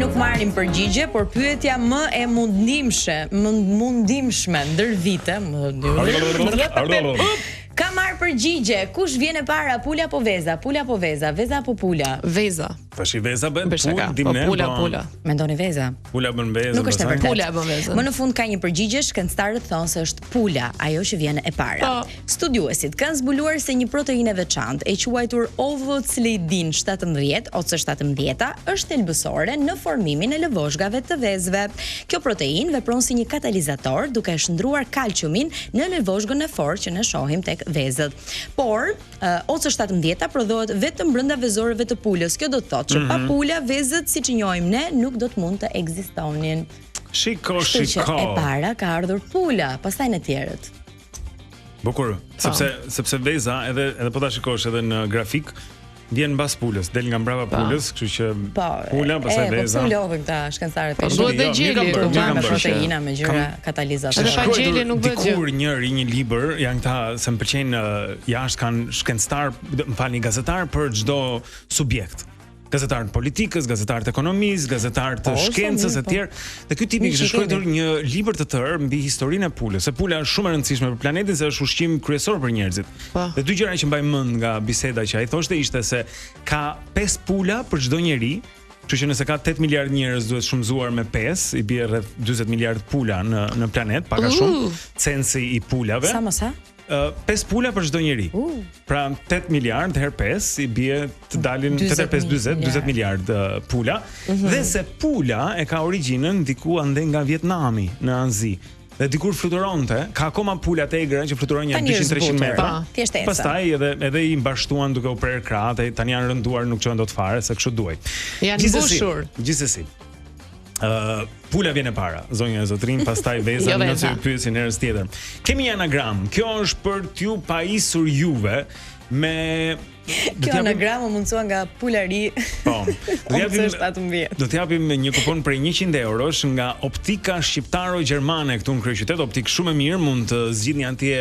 nuk marrin përgjigje, por pyetja më e mundimshme ndër vite, ka marrë përgjigje. Kush vjen e para, pula apo veza? Pula apo veza? Veza apo pula? Veza. Tash i veza bën Pula. Mendoni veza? Pula bën vezë. Nuk është e vërtetë. Pula bën vezën. Më në fund ka një përgjigje, shkencëtarët thonë se është pula, ajo që vjen e para. Studiuesit kanë zbuluar se një proteinë e veçantë e quajtur ovoclidin 17 ose 17 është thelbësore në formimin e lëvozhgave të vezëve. Kjo proteinë vepron si një katalizator duke shndruar kalciumin në lëvozhgën e fortë që ne shohim tek vezët. Por OC17 prodhohet vetëm brenda vezorëve të pulës. Kjo do të thotë që pa pula vezët siç i njohim ne nuk do të mund të ekzistonin. Shiko. E para ka ardhur pula, pastaj në tjerët. Bukur, sepse veza edhe po ta shikosh edhe në grafik vjen mbas pulës, del nga mbrapa pulës, kështu që pula pastaj veza. Po pulove këta shkencëtarët. Duhet dhe gjeli, me proteina me gjëra katalizatorë. Edhe pa gjeli nuk bëhet gjë. Dikur një libër, janë këta se më pëlqejnë jashtë kanë shkencëtar, më falni, gazetar për çdo subjekt. Gazetarët politikës, gazetarët ekonomisë, gazetarët të shkencës e tjerë. Dhe ky tipi kishte shkruar një libër të tërë mbi historinë e pulës. Se pula është shumë e rëndësishme për planetin, se është ushqim kryesor për njerëzit. Dhe dy gjëra që mbaj mend nga biseda që ai thoshte ishte se ka 5 pula për çdo njeri. Kështu që nëse ka 8 miliard njerëz duhet shumëzuar me 5, i bie rreth 40 miliard pula në planet, pak a shumë censi i pulave. Sa më sa? 5 pula për çdo njeri. Pra 8 miliard herë 5 i bie të dalin 40 miliard pula. Dhe se pula e ka origjinën diku ande nga Vietnami në Azi. Dhe dikur fluturonte, ka akoma pula të egra që fluturojnë një 200-300 metra. Pastaj edhe i mbashtuan duke u prerë krahët, tani janë rënduar, nuk qohen dot fare se kështu duaj. Janë mbushur. Gjithsesi. Pula vjen e para, zonja e zotrin, pastaj veza, nëse ju pyesin herës tjetër. Kemi një anagram. Kjo është për t'ju paisur juve me Kjo anagram u mundsua nga Pulari. Po. Do t'japim një kupon për 100 eurosh nga Optika Shqiptaro-Gjermane këtu në kryeqytet. Optik shumë e mirë, mund të zgjidhni atje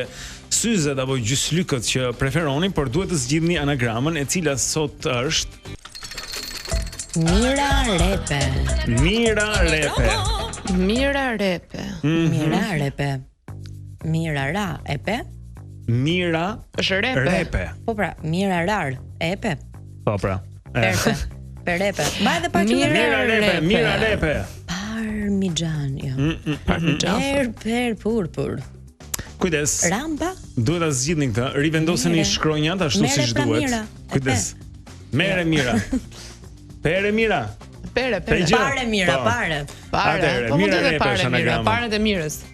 syzet apo gjyslykët që preferoni, por duhet të zgjidhni anagramën e cila sot është Mira Repe. Mira Repe. Mira Ra Epe. Mira është Repe. Po pra, Mira Rar Epe. Po pra. Perepe. Mbaj edhe pak Mira Repe. Parmigian, jo. Parmigian. Purpur. Kujdes. Ramba? Duhet ta zgjidhni këtë. Rivendoseni shkronjat ashtu siç duhet. Kujdes. Mere Mira. Pere Mira. Pare Mira. Po mund të jetë pare Mira, paret e mirës.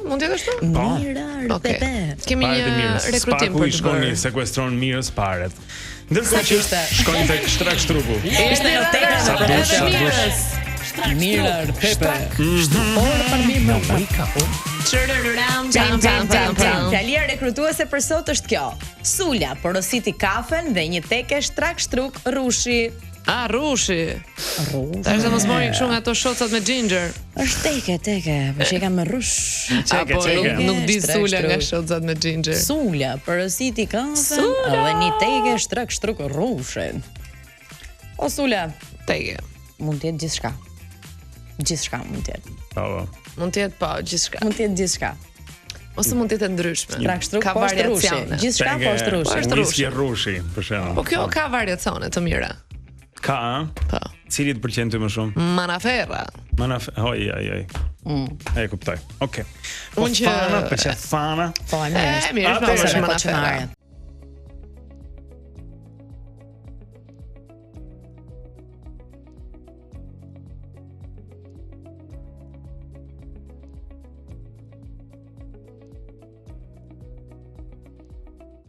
Mund të jetë ashtu? Mira Repe. Kemi një rekrutim për të shkoni sekuestron mirës paret. Ndërkohë që shkojnë tek shtrak shtruku. Ishte në tekën e mirës. Mira Repe. Por për mirë Afrika. Fjalia rekrutuese për sot është kjo. Sula porositi kafen dhe një teke shtrak struk rushi. Rushi. Tash do mos mori kështu nga ato shocat me ginger. Është teke, po që kam me rush. Apo nuk di sula nga shocat me ginger. Sula porositi kafen dhe një teke shtrak struk rushi. O sula, teke. Mund të jetë gjithçka. Gjithçka mund të jetë. Po. Mund të jetë gjithçka. Mund të jetë gjithçka. Ose mund të jetë ndryshme. Ka variacione. Gjithçka poshtë rushi. Whisky rushi, për shembull. Po kjo ka variacione të mira. Ka? Po. Cili të pëlqen ty më shumë? Manaferra. Oj. E kuptoj. Okej. Unë që pëlqen fana. Po, mirë, është manaferra.